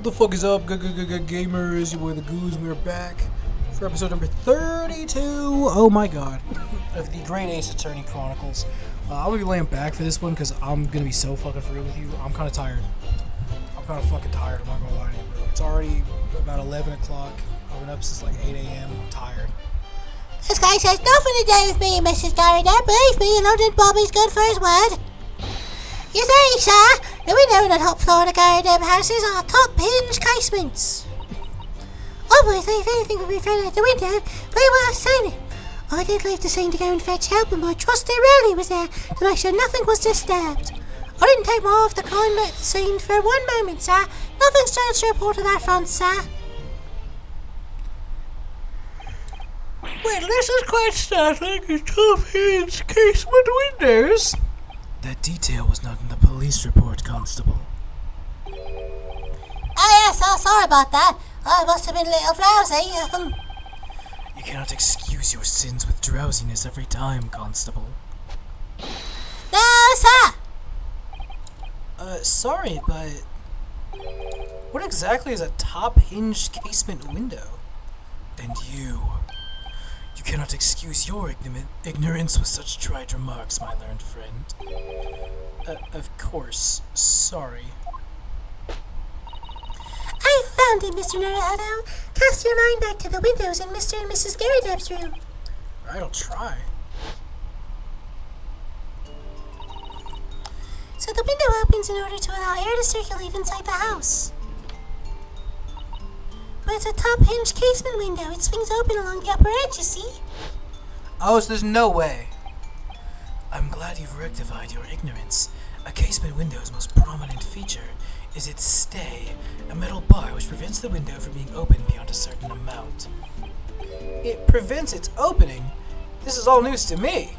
The fuck is up, gamers? Your boy the Goose. We're back for episode number 32. Oh my god, of the Great Ace Attorney Chronicles. I'm gonna be laying back for this one because I'm gonna be so fucking free with you. I'm kind of tired. I'm kind of fucking tired. I'm not gonna lie to you, bro. It's already about 11 o'clock. I've been up since like 8 a.m. I'm tired. This guy says nothing to do with me and Mrs. Gary. Don't believe me, and London Bobby's good for his word. You see, sir, the window in the top floor of the Garden houses are top hinge casements. Obviously, if anything would be thrown out the window, we were seen it. I did leave the scene to go and fetch help, and my trusty Rowley was there to make sure nothing was disturbed. I didn't take my eye off the crime scene for one moment, sir. Nothing strange to report on that front, sir. Well, this is quite startling. A top hinge casement windows. That detail was not in the police report, Constable. Oh yes, sorry about that. I must have been a little drowsy. You cannot excuse your sins with drowsiness every time, Constable. No, sir. Sorry, but what exactly is a top hinged casement window? And you cannot excuse your ignorance with such trite remarks, my learned friend. Of course, sorry. I found it, Mr. Naruto. Cast your mind back to the windows in Mr. and Mrs. Garydeb's room. Right, I'll try. So the window opens in order to allow air to circulate inside the house. But it's a top hinge casement window. It swings open along the upper edge, you see? Oh, so there's no way. I'm glad you've rectified your ignorance. A casement window's most prominent feature is its stay, a metal bar which prevents the window from being opened beyond a certain amount. It prevents its opening? This is all news to me.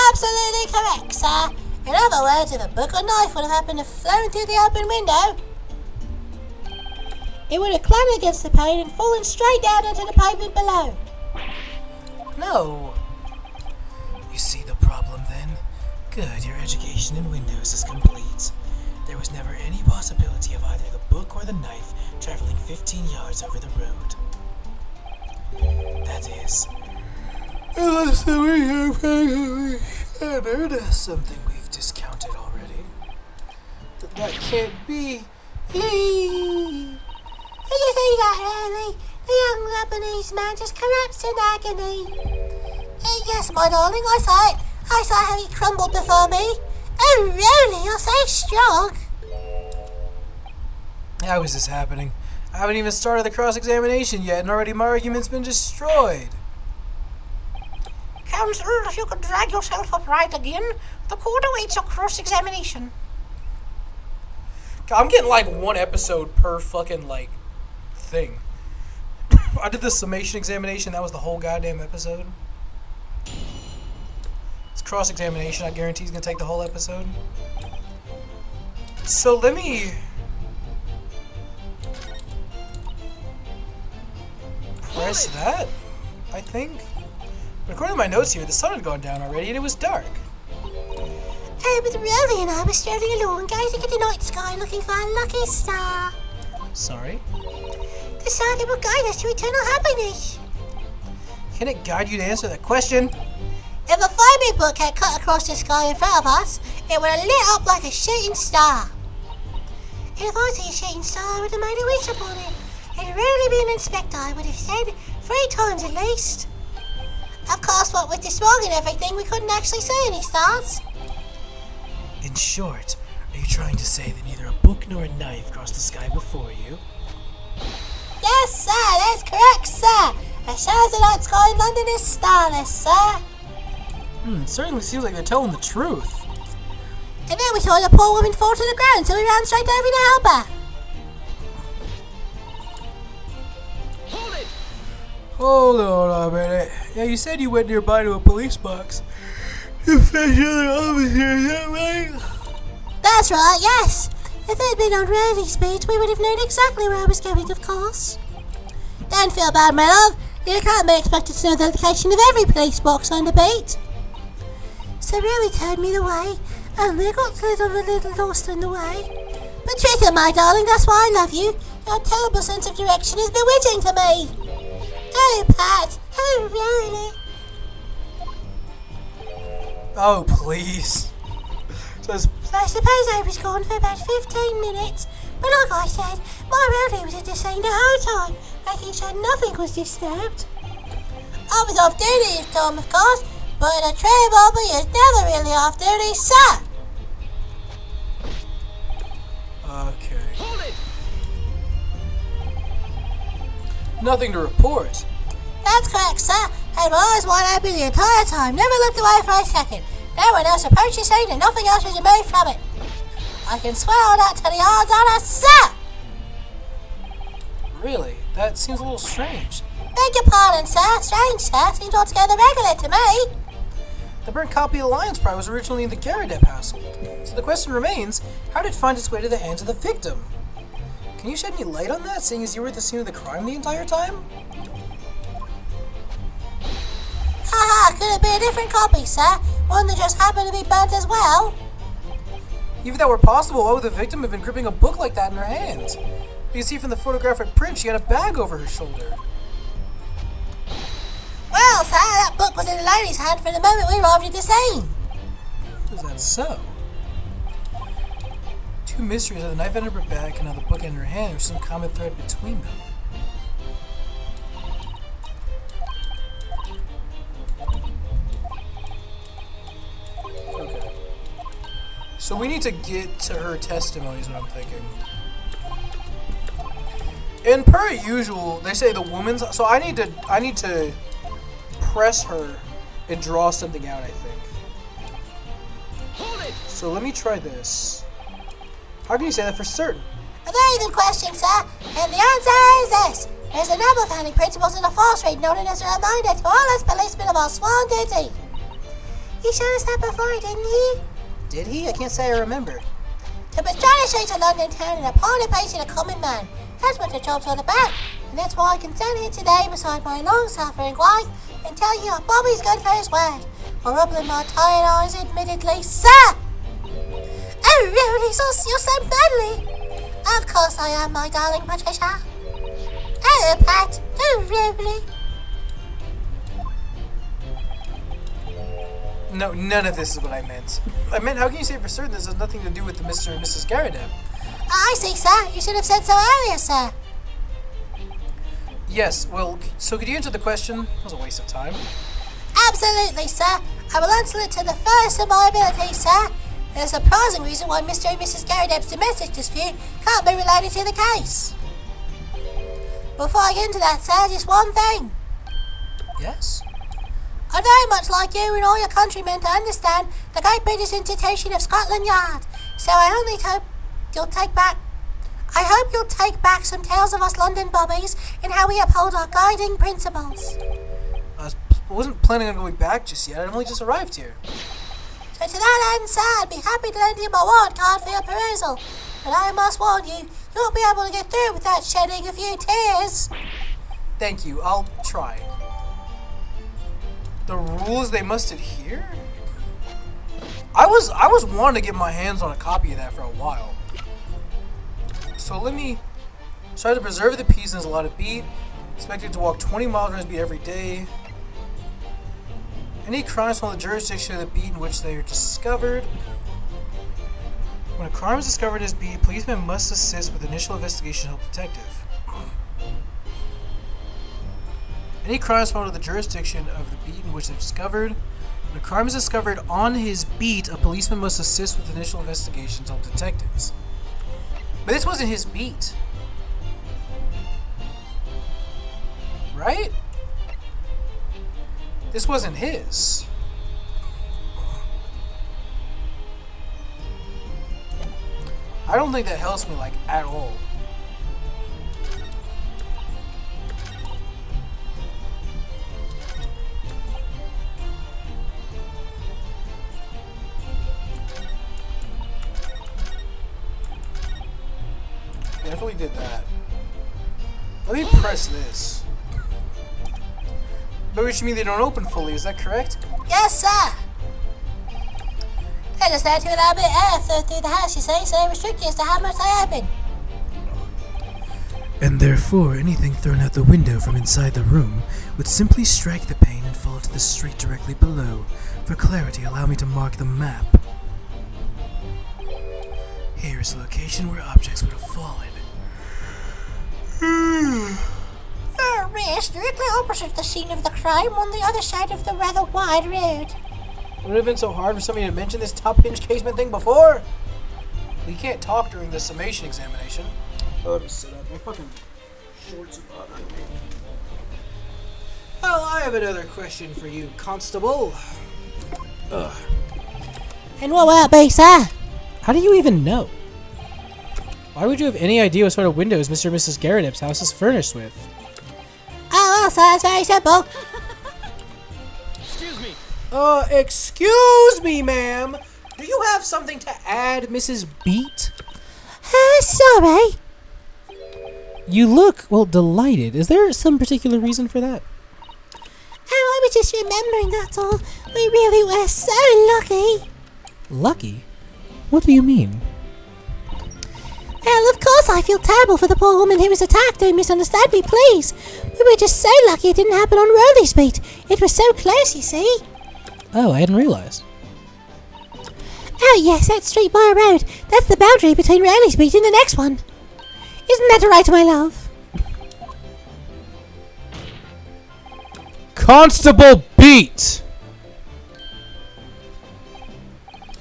Absolutely correct, sir. In other words, if a book or knife would have happened to flown through the open window, it would have clattered against the pane and fallen straight down into the pavement below. No. You see the problem then? Good, your education in windows is complete. There was never any possibility of either the book or the knife traveling 15 yards over the road. That is, unless the window shattered, something we've discounted already. That can't be. Did you see that, Rowley? The young Japanese man just collapsed in agony. Yes, my darling, I saw it. I saw how he crumbled before me. Oh, Rowley, you're so strong. How is this happening? I haven't even started the cross-examination yet, and already my argument's been destroyed. Counsel, if you could drag yourself upright again, the court awaits your cross-examination. I'm getting like one episode per fucking like thing. I did the summation examination, that was the whole goddamn episode. It's cross-examination, I guarantee he's gonna take the whole episode. So let me press that, I think. But according to my notes here, the sun had gone down already and it was dark. But Rowley and I were strolling along, gazing at the night sky, looking for a lucky star. Sorry? The star that will guide us to eternal happiness. Can it guide you to answer that question? If a flaming book had cut across the sky in front of us, it would have lit up like a shooting star. And if I see a shooting star, I would have made a wish upon it. And Rowley being an inspector, I would have said 3 times at least. Of course, what with the smog and everything, we couldn't actually see any stars. In short, are you trying to say that neither a book nor a knife crossed the sky before you? Yes, sir, that's correct, sir. As sure as the night sky in London is starless, sir. It certainly seems like they're telling the truth. And then we saw the poor woman fall to the ground, so we ran straight over to help her. Hold on a minute. Yeah, you said you went nearby to a police box. You fetched other officers, is that right? That's right, yes. If it had been on Rowley's speech, we would have known exactly where I was going, of course. Don't feel bad, my love. You can't be expected to know the location of every police box on the beat. So Rowley told me the way, only I got a little lost on the way. But Trita, my darling, that's why I love you. Your terrible sense of direction is bewitching to me. Oh, Pat. Oh, really? Oh, please. So I suppose I was gone for about 15 minutes. But like I said, my roadie was at the scene the whole time, making sure nothing was disturbed. I was off duty this time, of course, but a tray bobby is never really off duty, sir. okay. Nothing to report. That's correct, sir. Had my eyes wide open the entire time, never looked away for a second. No one else approached the scene and nothing else was removed from it. I can swear on that to the odds on us, sir! Really? That seems a little strange. Beg your pardon, sir. Strange, sir. Seems altogether regular to me. The burnt copy of the Lion's Pride was originally in the Garadeb household. So the question remains, how did it find its way to the hands of the victim? Can you shed any light on that, seeing as you were at the scene of the crime the entire time? Haha, could it be a different copy, sir? One that just happened to be burnt as well? If that were possible, why would the victim have been gripping a book like that in her hands? You can see from the photographic print she had a bag over her shoulder. Well, sir, that book was in the lady's hand from the moment we arrived at the scene. Is that so? Two mysteries are the knife in her bag and now the book in her hand. There's some common thread between them. Okay. So we need to get to her testimony is what I'm thinking. And per usual, they say the woman's, so I need to press her and draw something out, I think. So let me try this. How can you say that for certain? A very good question, sir. And the answer is this. There's a number of founding principles in the force read known as a reminder to all us policemen of our sworn duty. He showed us that before, didn't he? Did he? I can't say I remember. To patrol the streets of London town and upon a patient a common man. That's what the job's all about. And that's why I can stand here today beside my long-suffering wife and tell you that Bobby's good for his word. Or rubbing my tired eyes, admittedly, sir! Oh, really? You're so badly? Of course I am, my darling Patricia. Oh, Pat. Oh, really? No, none of this is what I meant. I meant, how can you say for certain this has nothing to do with the Mr. and Mrs. Garadeb? I see, sir. You should have said so earlier, sir. Yes, well, so could you answer the question? It was a waste of time. Absolutely, sir. I will answer it to the first of my ability, sir. There's a surprising reason why Mr. and Mrs. Garadeb's domestic dispute can't be related to the case. Before I get into that, sir, just one thing. Yes? I'd very much like you and all your countrymen to understand the great British institution of Scotland Yard. So I hope you'll take back some tales of us London bobbies and how we uphold our guiding principles. I wasn't planning on going back just yet. I only just arrived here. So to that end, sir, I'd be happy to lend you my warrant card for your perusal. But I must warn you, you won't be able to get through without shedding a few tears. Thank you. I'll try. The rules they must adhere? I was wanting to get my hands on a copy of that for a while. So let me try to preserve the peace and is allowed to beat. Expected to walk 20 miles around his beat every day. Any crimes from the jurisdiction of the beat in which they are discovered. When a crime is discovered in his beat, policemen must assist with initial investigation and help detective. Any crimes fall under the jurisdiction of the beat in which they're discovered. When a crime is discovered on his beat, a policeman must assist with initial investigations and help detectives. But this wasn't his beat. Right? This wasn't his. I don't think that helps me, like, at all. Definitely did that. Let me press this. But which means they don't open fully, is that correct? Yes, sir. I just had to allow a bit of air flow through the house, you see, so restricted as to how much they open. And therefore, anything thrown out the window from inside the room would simply strike the pane and fall to the street directly below. For clarity, allow me to mark the map. Here is the location where objects would have fallen. Yes, directly opposite the scene of the crime on the other side of the rather wide road. Would it have been so hard for somebody to mention this top hinge casement thing before? Well, you can't talk during the summation examination. Oh, let me sit up. My fucking shorts are bothering me. Well, I have another question for you, Constable. Ugh. And what will it be, sir? How do you even know? Why would you have any idea what sort of windows Mr. and Mrs. Garradip's house is furnished with? Oh, well, sir, it's very simple. Excuse me, ma'am. Do you have something to add, Mrs. Beat? Sorry. You look, well, delighted. Is there some particular reason for that? Oh, I was just remembering, that's all. We really were so lucky. Lucky? What do you mean? Well, of course I feel terrible for the poor woman who was attacked. Don't misunderstand me, please. We were just so lucky it didn't happen on Rowley Street. It was so close, you see. Oh, I hadn't realized. Oh, yes, that street by a road. That's the boundary between Rowley Street and the next one. Isn't that right, my love? Constable Beat!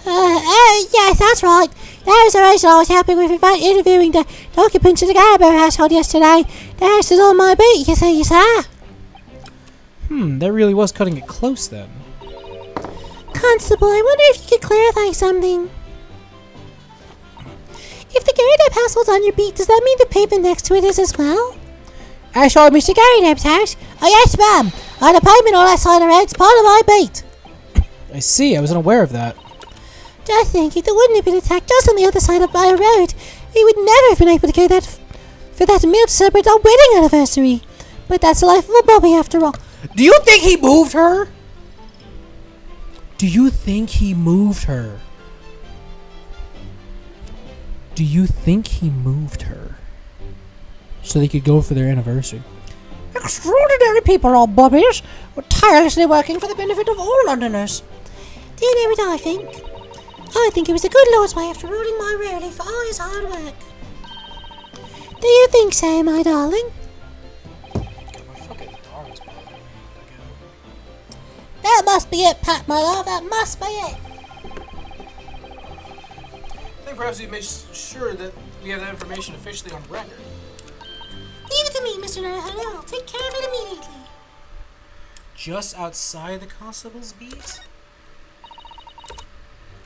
Oh, yes, that's right. That was the reason I was helping with interviewing the occupants of the Garbo household yesterday. The house is on my beat, you see, sir. That really was cutting it close then. Constable, I wonder if you could clarify something. If the Garrideb household's on your beat, does that mean the pavement next to it is as well? I saw Mr. Garrideb's house. Oh, yes, ma'am. On the pavement on that side of the road, it's part of my beat. I see, I wasn't aware of that. Just think, if the wouldn't have been attacked just on the other side of my road, we would never have been able to go for that meal to celebrate our wedding anniversary. But that's the life of a Bobby after all. Do you think he moved her? Do you think he moved her? Do you think he moved her? So they could go for their anniversary. Extraordinary people are Bobbies, tirelessly working for the benefit of all Londoners. Do you know what I think? I think it was the good Lord's way of rewarding my Rowley for all his hard work. Do you think so, my darling? My fucking arm is bothering me again. That must be it, Pat, my love. That must be it. I think perhaps we make sure that we have that information officially on record. Leave it to me, Mr. Naruhodo. I'll take care of it immediately. Just outside the constable's beat?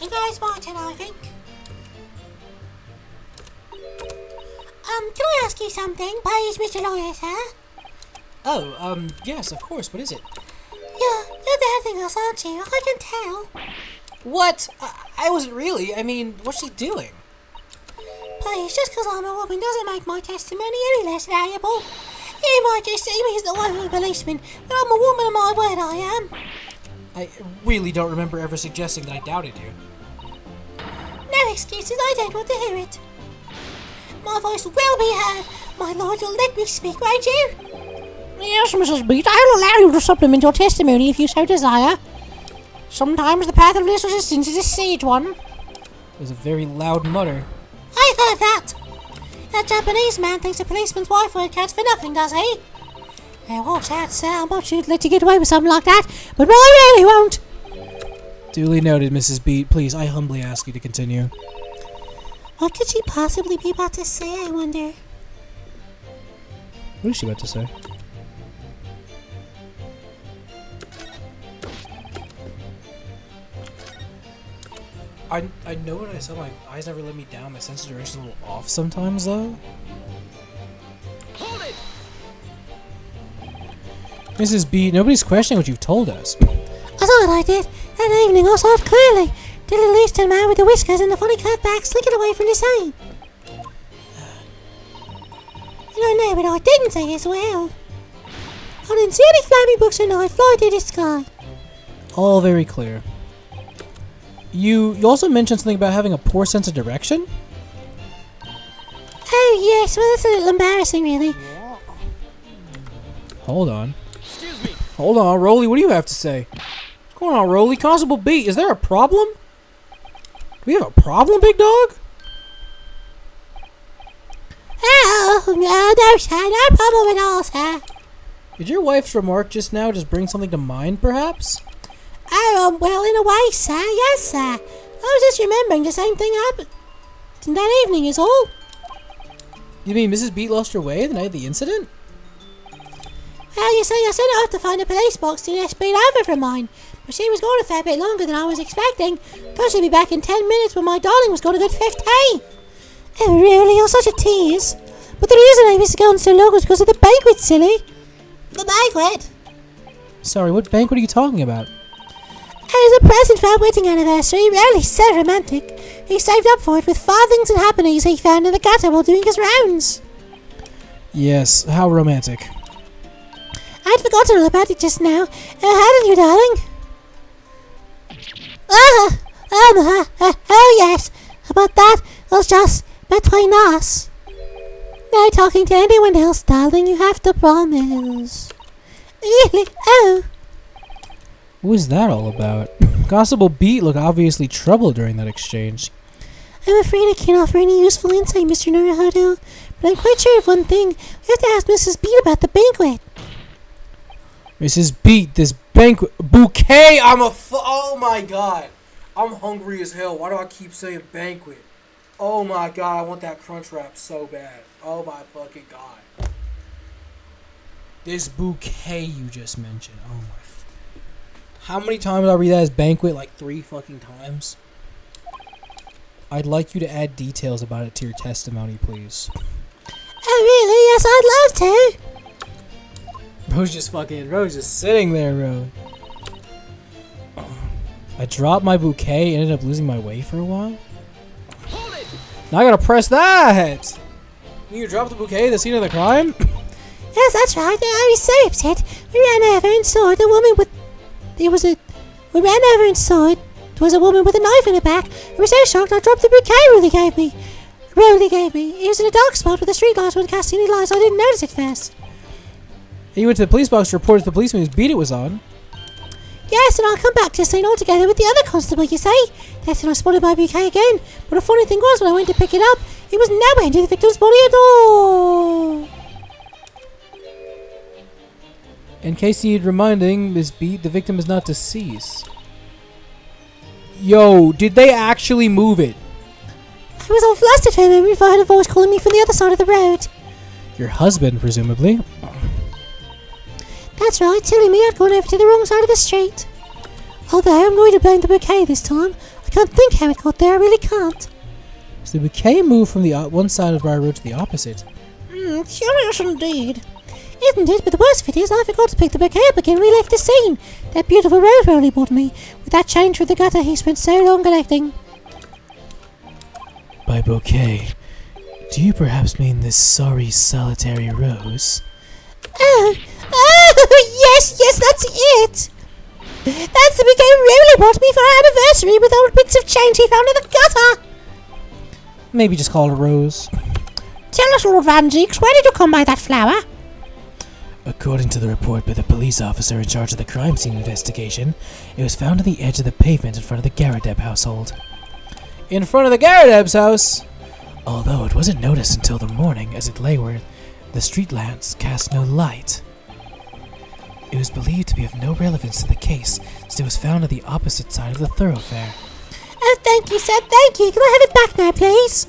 It goes my turn, I think. Can I ask you something, please, Mr. Lawyer, sir? Oh, yes, of course. What is it? You're dancing us, aren't you? I can tell. What? I wasn't really. I mean, what's she doing? Please, just because I'm a woman doesn't make my testimony any less valuable. You might just see me as the wife of a policeman, but I'm a woman of my word, I am. I really don't remember ever suggesting that I doubted you. No excuses, I don't want to hear it. My voice will be heard. My lord, you'll let me speak, won't you? Yes, Mrs. Beat, I'll allow you to supplement your testimony if you so desire. Sometimes the path of least resistance is a siege one. It was a very loud mutter. I heard that. That Japanese man thinks a policeman's wife word counts for nothing, does he? Now watch out, sir. I'm not sure to let you get away with something like that, but I really won't. Duly noted, Mrs. Beat. Please, I humbly ask you to continue. What could she possibly be about to say, I wonder? What is she about to say? I know what I said. My eyes never let me down. My sense of direction is a little off sometimes, though. Hold it! Mrs. B, nobody's questioning what you've told us. I thought I did. That evening I saw it clearly. The little Eastern man with the whiskers and the funny curved back slinking away from the scene. And I know what I didn't say as well. I didn't see any flaming books or knife fly through the sky. All very clear. You also mentioned something about having a poor sense of direction? Oh, yes. Well, that's a little embarrassing, really. Hold on. Excuse me. Hold on, Rolly. What do you have to say? What's going on, Rolly? Constable B, is there a problem? Do we have a problem, big dog? Oh, no, sir. No problem at all, sir. Did your wife's remark just now just bring something to mind, perhaps? Oh, well, in a way, sir. Yes, sir. I was just remembering the same thing happened that evening is all. You mean Mrs. Beat lost her way the night of the incident? Well, you see, I sent her off to find a police box to get speed over from mine. But she was gone a fair bit longer than I was expecting. Thought she'd be back in 10 minutes when my darling was gone a good 15. Oh, really? You're such a tease. But the reason I was gone so long was because of the banquet, silly. The banquet? Sorry, what banquet are you talking about? It was a present for our wedding anniversary, really so romantic. He saved up for it with farthings and halfpennies he found in the gutter while doing his rounds. Yes, how romantic. I'd forgotten all about it just now. Hadn't you, darling? Oh yes. About that was just between us. No talking to anyone else, darling. You have to promise. Really? Oh. What was that all about? Constable Beat looked obviously troubled during that exchange. I'm afraid I can't offer any useful insight, Mr. Naruhodo, but I'm quite sure of one thing. We have to ask Mrs. Beat about the banquet. Mrs. Beat, this banquet bouquet. Oh my god, I'm hungry as hell. Why do I keep saying banquet? Oh my god, I want that crunch wrap so bad. Oh my fucking god. This bouquet you just mentioned. Oh my. How many times did I read that as banquet? Like 3 fucking times. I'd like you to add details about it to your testimony, please. Oh really? Yes, I'd love to. Rose just sitting there, Rose. I dropped my bouquet, ended up losing my way for a while. Now I gotta press that! You dropped the bouquet at the scene of the crime? Yes, that's right. I was so upset. We ran over and saw the woman with... We ran over and saw it. There was a woman with a knife in her back. I was so shocked I dropped the bouquet Rolly gave me. It was in a dark spot where the street lights weren't casting any lights. I didn't notice it first. You went to the police box to report to the policeman whose beat it was on. Yes, and I'll come back to the scene all together with the other constable, you see. That's when I spotted my bouquet again. But the funny thing was, when I went to pick it up, it was nowhere near the victim's body at all. In case you need reminding, Miss Beat, the victim is not deceased. Yo, did they actually move it? I was all flustered for a moment if I heard a voice calling me from the other side of the road. Your husband, presumably. That's right, telling me I'd gone over to the wrong side of the street. Although I'm going to blame the bouquet this time. I can't think how it got there, I really can't. So the bouquet moved from the one side of our road to the opposite. Curious indeed. Isn't it? But the worst of it is I forgot to pick the bouquet up again when we left the scene. That beautiful rose Rolly bought me, with that chain through the gutter he spent so long collecting. By bouquet, do you perhaps mean this sorry solitary rose? Oh, yes, that's it. That's the bouquet Rolly bought me for our anniversary with old bits of change he found in the gutter. Maybe just call it a rose. Tell us, Lord Van Jeeks, where did you come by that flower? According to the report by the police officer in charge of the crime scene investigation, it was found on the edge of the pavement in front of the Garadeb household. In front of the Garadeb's house? Although it wasn't noticed until the morning as it lay where the street lamps cast no light. It was believed to be of no relevance to the case, since it was found on the opposite side of the thoroughfare. Oh, thank you, sir, thank you. Can I have it back now, please?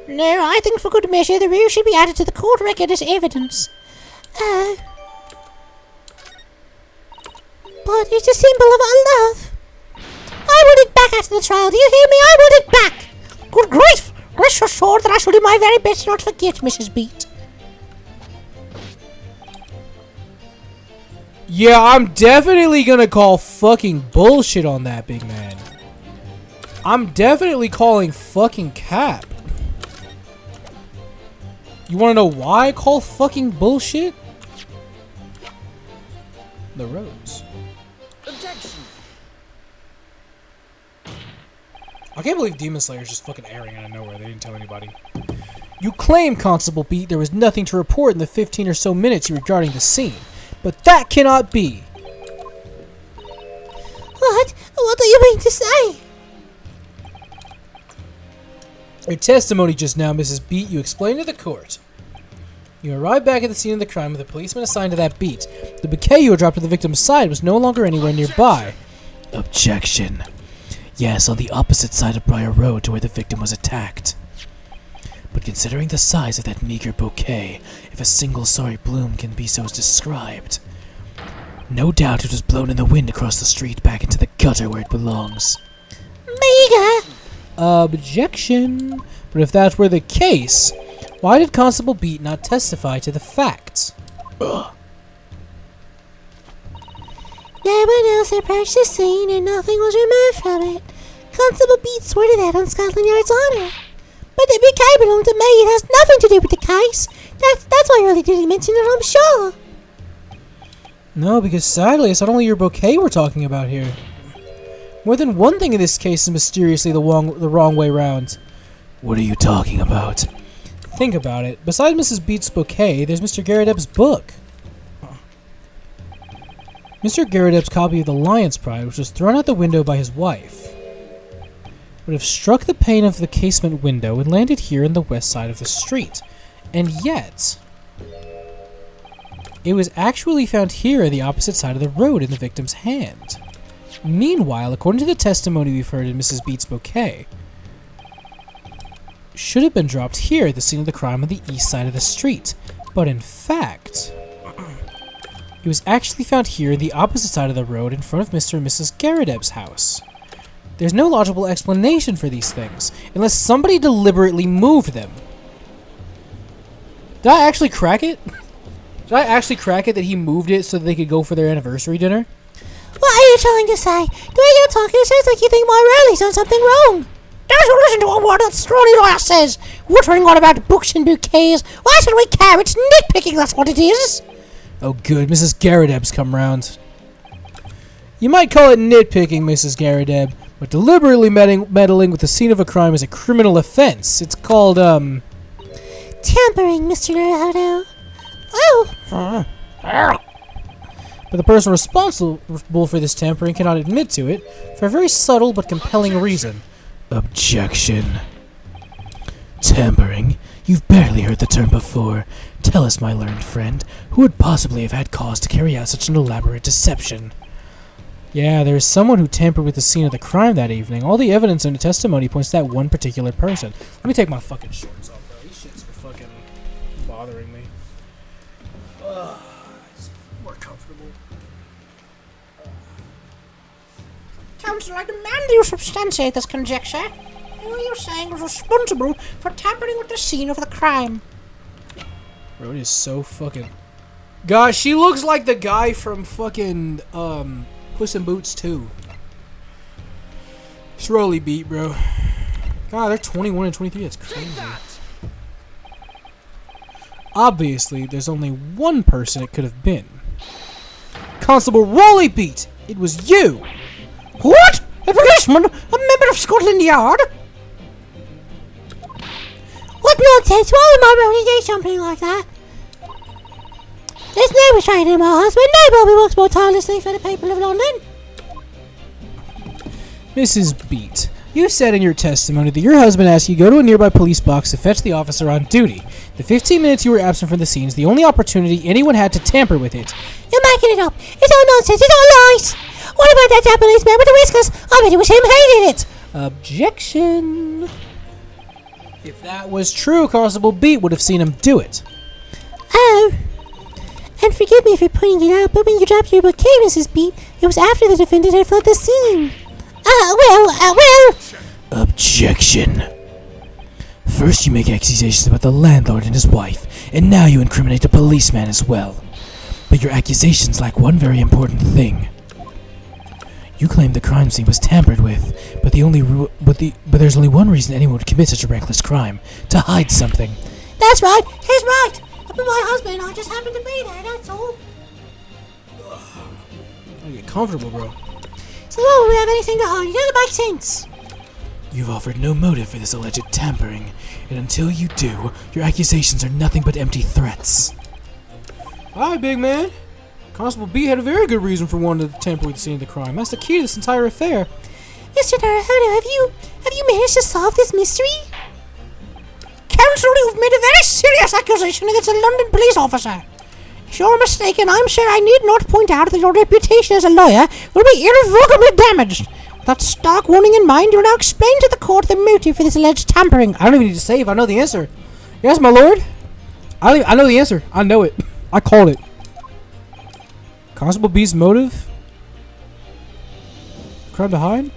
No, I think for good measure the ruse should be added to the court record as evidence. But it's a symbol of our love. I want it back after the trial, do you hear me? I want it back! Good grief! Rest assured that I shall do my very best not to forget, Mrs. Beat. Yeah, I'm definitely gonna call fucking bullshit on that, big man. I'm definitely calling fucking cap. You wanna know why I call fucking bullshit? The rose. Objection. I can't believe Demon Slayer's just fucking airing out of nowhere. They didn't tell anybody. You claim, Constable Beat, there was nothing to report in the 15 or so minutes you were guarding the scene. But that cannot be. What? What do you mean to say? Your testimony just now, Mrs. Beat, you explained to the court. You arrived back at the scene of the crime with a policeman assigned to that beat. The bouquet you had dropped at the victim's side was no longer anywhere nearby. Objection. Yes, on the opposite side of Briar Road to where the victim was attacked. But considering the size of that meager bouquet, if a single sorry bloom can be so described, no doubt it was blown in the wind across the street back into the gutter where it belongs. Meager? Objection. But if that were the case, why did Constable Beat not testify to the facts? Ugh. No one else approached the scene and nothing was removed from it. Constable Beat swore to that on Scotland Yard's honour. But the bouquet belonged to me. It has nothing to do with the case. That's why I really didn't mention it, I'm sure. No, because sadly, it's not only your bouquet we're talking about here. More than one thing in this case is mysteriously the wrong way round. What are you talking about? Think about it. Besides Mrs. Beat's bouquet, there's Mr. Garrideb's book. Mr. Garrideb's copy of The Lion's Pride, which was thrown out the window by his wife, would have struck the pane of the casement window and landed here in the west side of the street. And yet, it was actually found here on the opposite side of the road in the victim's hand. Meanwhile, according to the testimony we've heard in Mrs. Beat's bouquet, should have been dropped here at the scene of the crime on the east side of the street. But in fact, it was actually found here on the opposite side of the road in front of Mr. and Mrs. Garrideb's house. There's no logical explanation for these things, unless somebody deliberately moved them. Did I actually crack it? Did I actually crack it that he moved it so that they could go for their anniversary dinner? What are you trying to say? The way you're talking, it sounds like you think my Riley's done something wrong. Don't listen to a word that scrawny lawyer says. Wuttering on about books and bouquets. Why should we care? It's nitpicking, that's what it is. Oh good, Mrs. Garrideb's come round. You might call it nitpicking, Mrs. Garrideb, but deliberately meddling with the scene of a crime is a criminal offense. It's called, tampering, Mr. Naruto. Oh! But the person responsible for this tampering cannot admit to it for a very subtle but compelling reason. Objection. Tampering? You've barely heard the term before. Tell us, my learned friend, who would possibly have had cause to carry out such an elaborate deception? Yeah, there is someone who tampered with the scene of the crime that evening. All the evidence in the testimony points to that one particular person. Let me take my fucking shorts off, bro. These shits are fucking bothering me. It's more comfortable. Counsel, I demand you substantiate this conjecture. Who are you saying was responsible for tampering with the scene of the crime? Bro, it is so fucking... Gosh, she looks like the guy from fucking, Puss in Boots 2. It's really beat, bro. God, they're 21 and 23. That's crazy. Obviously, there's only one person it could have been. Constable Rolly Beat! It was you! What? A policeman? A member of Scotland Yard? What nonsense? Why would my brother do something like that? There's no restraint in my husband. Nobody works more tirelessly for the people of London. Mrs. Beat, you said in your testimony that your husband asked you to go to a nearby police box to fetch the officer on duty. The 15 minutes you were absent from the scene is the only opportunity anyone had to tamper with it. You're making it up. It's all nonsense. It's all lies. What about that Japanese man with the whiskers? I bet it was him who did it. Objection. If that was true, Constable Beat would have seen him do it. Oh. And forgive me for pointing it out, but when you dropped your bouquet, Mrs. Beat, it was after the defendant had fled the scene. Well. Objection. First you make accusations about the landlord and his wife, and now you incriminate the policeman as well. But your accusations lack one very important thing. You claim the crime scene was tampered with, but there's only one reason anyone would commit such a reckless crime: to hide something. That's right. He's right. But my husband and I just happened to be there. That's all. I get comfortable, bro. So why would we have anything to hide? It doesn't make sense. You've offered no motive for this alleged tampering, and until you do, your accusations are nothing but empty threats. Alright, big man. Constable B had a very good reason for wanting to tamper with the scene of the crime. That's the key to this entire affair. Mr. Naruhodo, have you managed to solve this mystery? Counsel, you've made a very serious accusation against a London police officer. If you're mistaken, I'm sure I need not point out that your reputation as a lawyer will be irrevocably damaged. With that stark warning in mind, you will now explain to the court the motive for this alleged tampering. I don't even need to save. I know the answer. Yes, my lord. I know the answer. I know it. I called it. Constable B's motive? Crime to hide?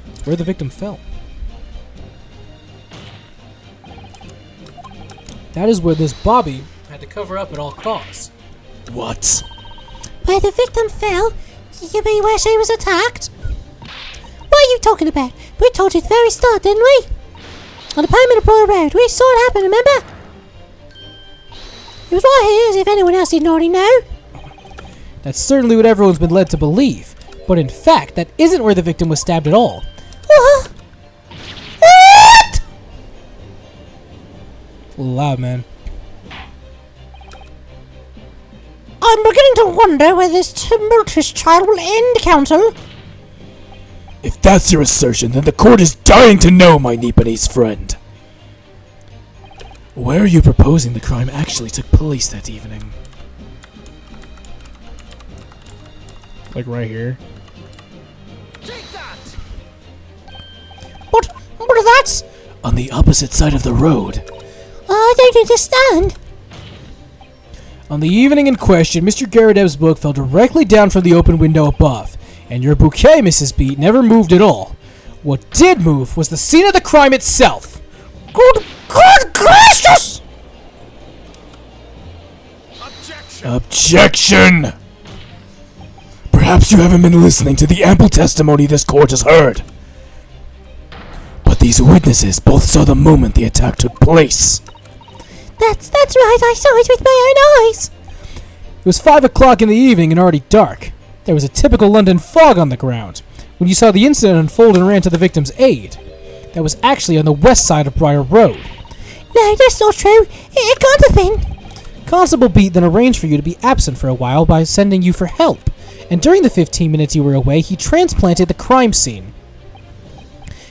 It's where the victim fell. That is where this Bobby had to cover up at all costs. What? Where the victim fell? You mean where she was attacked? What are you talking about? We told you at the very start, didn't we? On the pavement of Broyle Road. We saw it happen, remember? It was right here, as if anyone else didn't already know. That's certainly what everyone's been led to believe. But in fact, that isn't where the victim was stabbed at all. What? A little loud, man. I'm beginning to wonder where this tumultuous child will end, Counsel. If that's your assertion, then the court is dying to know, my Nipponese friend. Where are you proposing the crime actually took place that evening? Like right here. Take that! But that's... On the opposite side of the road. I don't understand. On the evening in question, Mr. Garadev's book fell directly down from the open window above, and your bouquet, Mrs. B, never moved at all. What did move was the scene of the crime itself. Good gracious! Objection! Perhaps you haven't been listening to the ample testimony this court has heard. But these witnesses both saw the moment the attack took place. That's right, I saw it with my own eyes. It was 5 o'clock in the evening and already dark. There was a typical London fog on the ground when you saw the incident unfold and ran to the victim's aid. That was actually on the west side of Briar Road. No, that's not true. It can't have been. Constable Beat then arranged for you to be absent for a while by sending you for help, and during the 15 minutes you were away, he transplanted the crime scene.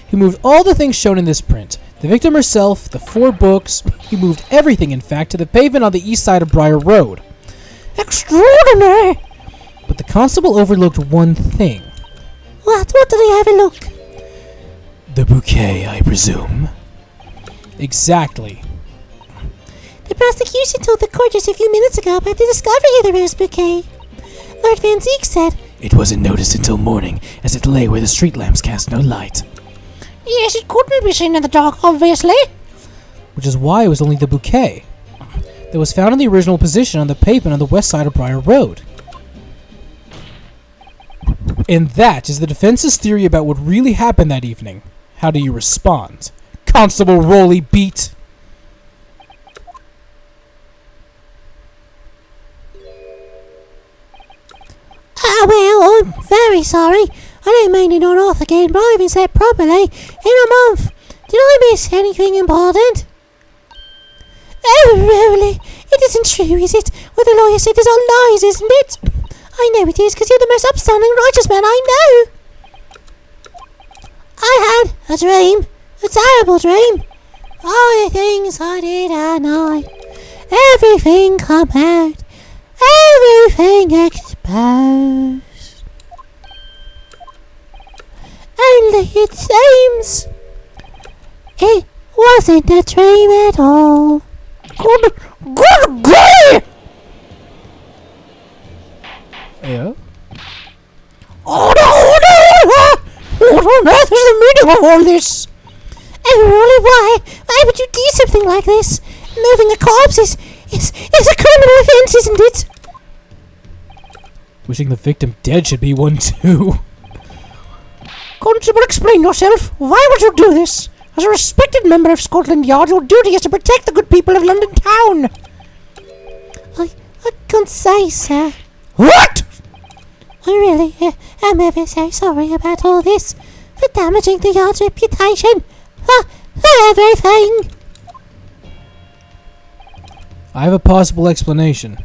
He moved all the things shown in this print. The victim herself, the 4 books, he moved everything, in fact, to the pavement on the east side of Briar Road. Extraordinary! But the constable overlooked one thing. What did he overlook? The bouquet, I presume. Exactly. The prosecution told the court just a few minutes ago about the discovery of the rose bouquet. Lord Van Zeek said... It wasn't noticed until morning, as it lay where the street lamps cast no light. Yes, it couldn't be seen in the dark, obviously. Which is why it was only the bouquet that was found in the original position on the pavement on the west side of Briar Road. And that is the defense's theory about what really happened that evening. How do you respond? Constable Rolly Beat! Well, I'm very sorry. I don't mean to not off again, but I haven't slept properly in a month. Did I miss anything important? Oh, really? It isn't true, is it? What the lawyer said is all lies, isn't it? I know it is, because you're the most upstanding righteous man I know. I had a dream. A terrible dream. All the things I did at night. Everything come out. Everything exposed. Only it seems it wasn't a dream at all. Good grief! Yeah? Oh no! What on earth is the meaning of all this? Oh really, why would you do something like this? Moving a corpse is a criminal offence, isn't it? Wishing the victim dead should be one too. Constable, explain yourself. Why would you do this? As a respected member of Scotland Yard, your duty is to protect the good people of London Town. I can't say, sir. What? I really am ever so sorry about all this. for damaging the yard's reputation. For everything. I have a possible explanation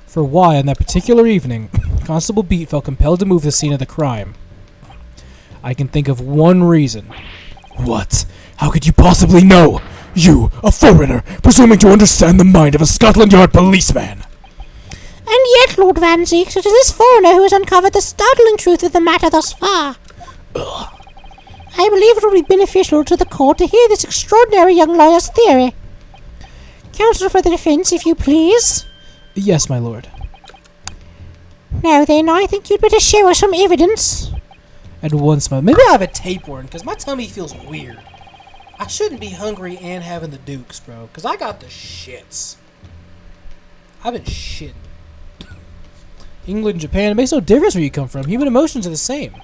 for why on that particular evening Constable Beat felt compelled to move the scene of the crime. I can think of one reason. What? How could you possibly know? You, a foreigner, presuming to understand the mind of a Scotland Yard policeman. And yet, Lord Van Zeek, it is this foreigner who has uncovered the startling truth of the matter thus far. I believe it will be beneficial to the court to hear this extraordinary young lawyer's theory. Counsel for the defence, if you please. Yes, my lord. Now then, I think you'd better show us some evidence. At once, maybe I have a tapeworm, because my tummy feels weird. I shouldn't be hungry and having the dukes, bro, because I got the shits. I've been shitting. England, Japan, it makes no difference where you come from. Human emotions are the same.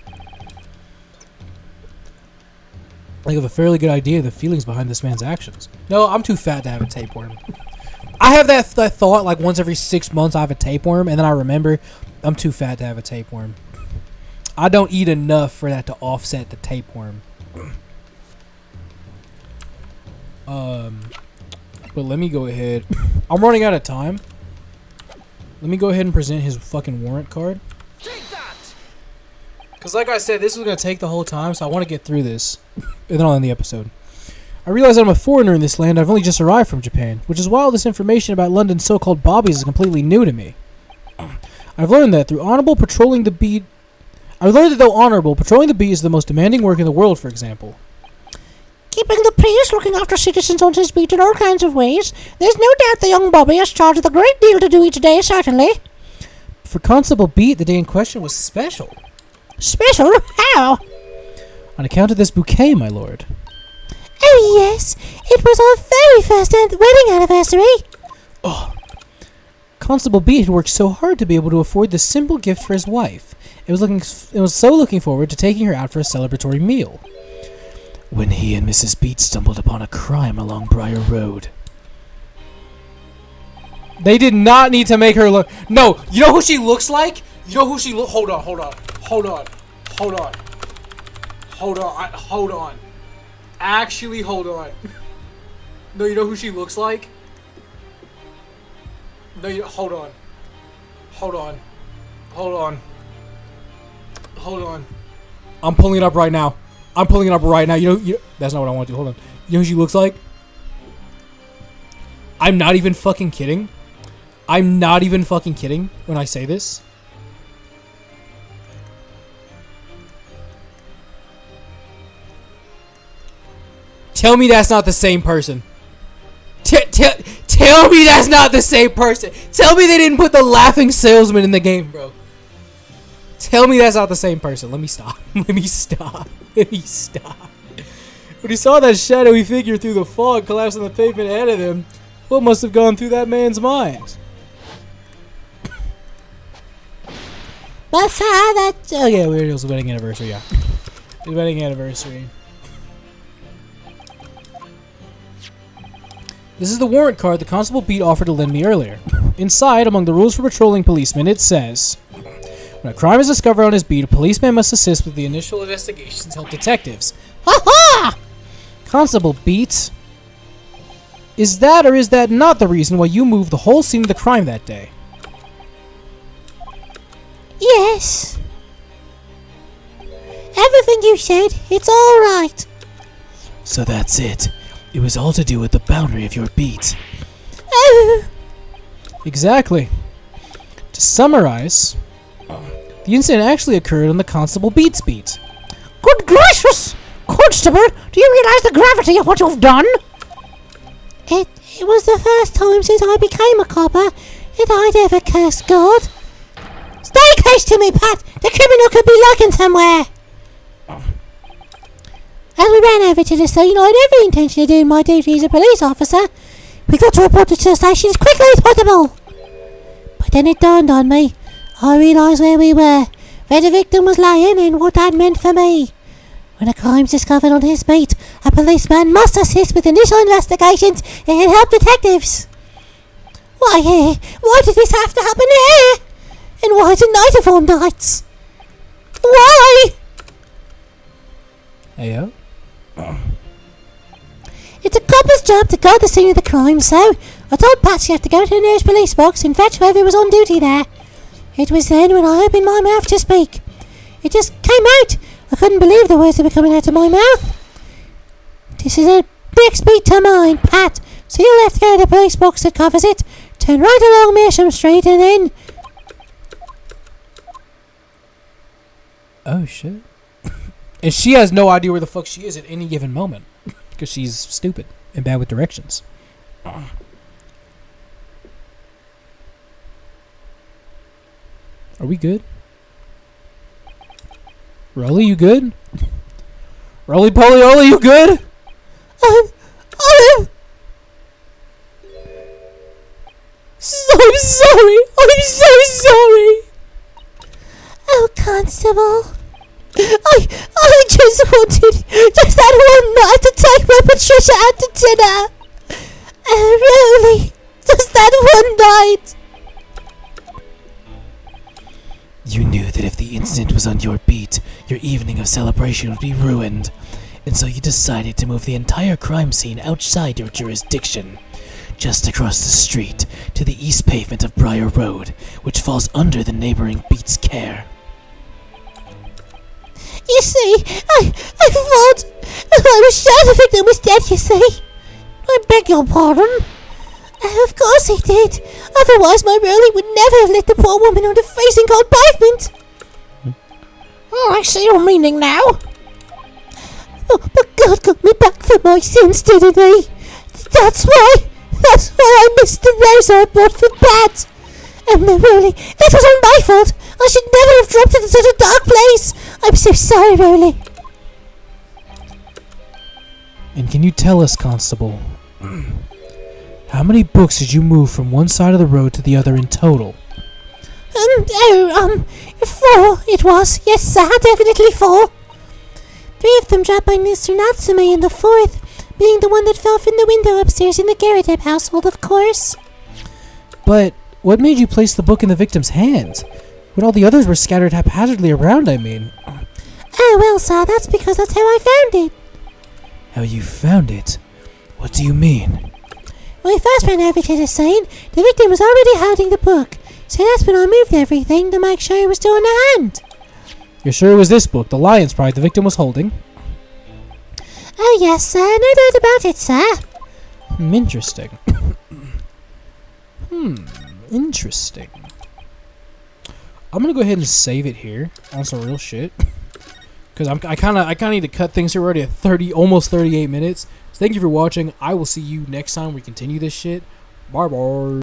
I have a fairly good idea of the feelings behind this man's actions. No, I'm too fat to have a tapeworm. I have that thought like once every 6 months I have a tapeworm, and then I remember I'm too fat to have a tapeworm. I don't eat enough for that to offset the tapeworm. But let me go ahead. I'm running out of time. Let me go ahead and present his fucking warrant card. Take that! Because like I said, this was going to take the whole time, so I want to get through this. And then I'll end the episode. I realize that I'm a foreigner in this land. I've only just arrived from Japan, which is why all this information about London's so-called bobbies is completely new to me. I've learned that through honorable patrolling the beat... I've learned that though honorable, patrolling the beat is the most demanding work in the world, for example. Keeping the peace, looking after citizens on his beat in all kinds of ways. There's no doubt the young Bobby has charged with a great deal to do each day, certainly. For Constable Beat, the day in question was special. Special? How? On account of this bouquet, my lord. Oh yes, it was our very first wedding anniversary. Oh. Constable Beat had worked so hard to be able to afford this simple gift for his wife. It was so looking forward to taking her out for a celebratory meal. When he and Mrs. Beat stumbled upon a crime along Briar Road. They did not need to make her look... No, you know who she looks like? You know who she look... Hold on. Actually, hold on. No, you know who she looks like? No, you... Hold on. I'm pulling it up right now. You know, that's not what I want to do. Hold on. You know who she looks like? I'm not even fucking kidding. When I say this. Tell me that's not the same person. Tell me that's not the same person. Tell me they didn't put the laughing salesman in the game, bro. Tell me that's not the same person. Let me stop. When he saw that shadowy figure through the fog collapse on the pavement ahead of him, what must have gone through that man's mind? But sir, that's... Oh yeah, it was the wedding anniversary, yeah. The wedding anniversary. This is the warrant card the Constable Beat offered to lend me earlier. Inside, among the rules for patrolling policemen, it says... When a crime is discovered on his beat, a policeman must assist with the initial investigations, help detectives. Ha-ha! Constable Beat, is that or is that not the reason why you moved the whole scene of the crime that day? Yes. Everything you said, it's all right. So that's it. It was all to do with the boundary of your beat. Oh. Exactly. To summarize, the incident actually occurred on the Constable Beat's beat. Good gracious! Constable, do you realize the gravity of what you've done? It was the first time since I became a copper that I'd ever cursed God. Stay close to me, Pat! The criminal could be lurking somewhere! As we ran over to the scene, I had every intention of doing my duty as a police officer. We got to report it to the station as quickly as possible. But then it dawned on me. I realised where we were, where the victim was lying, and what that meant for me. When a crime's discovered on his beat, a policeman must assist with initial investigations and help detectives. Why here? Why did this have to happen here? And why tonight of all nights? Why? Heyo. It's a copper's job to guard the scene of the crime, so I told Patsy I had to go to the nearest police box and fetch whoever was on duty there. It was then when I opened my mouth to speak. It just came out. I couldn't believe the words that were coming out of my mouth. This is a next beat to mine, Pat. So you'll have to go to the police box that covers it, turn right along Measham Street, and then... Oh, shit. And she has no idea where the fuck she is at any given moment. Because she's stupid and bad with directions. Are we good? Rolly, you good? Roly Poly Oly, you good? I'm sorry. I'm so sorry. Oh, Constable. I just wanted just that one night to take my Patricia out to dinner. Really? Just that one night? You knew that if the incident was on your beat, your evening of celebration would be ruined, and so you decided to move the entire crime scene outside your jurisdiction, just across the street to the east pavement of Briar Road, which falls under the neighboring beat's care. You see, I thought I was sure the victim was dead, you see. I beg your pardon. Of course he did. Otherwise my Rolly would never have let the poor woman on the freezing cold pavement. Oh, I see your meaning now. Oh, but God got me back for my sins, didn't he? That's why I missed the rose I bought for Pat. And Rolly, this was all my fault. I should never have dropped it in such a dark place. I'm so sorry, Rolly. And can you tell us, Constable, how many books did you move from one side of the road to the other in total? 4 it was. Yes, sir, definitely 4. 3 of them dropped by Mr. Natsume, and the 4th being the one that fell from the window upstairs in the Garrett household, of course. But what made you place the book in the victim's hands? When all the others were scattered haphazardly around, I mean. Oh, well, sir, that's because that's how I found it. How you found it? What do you mean? When I first ran over to the scene, the victim was already holding the book, so that's when I moved everything to make sure it was still in her hand. You're sure it was this book, The Lion's Pride, the victim was holding? Oh, yes, sir, no doubt about it, sir. Interesting. Interesting. I'm gonna go ahead and save it here on some real shit. Because I kind of need to cut things here. We're already at almost 38 minutes. So thank you for watching. I will see you next time we continue this shit. Bye bye.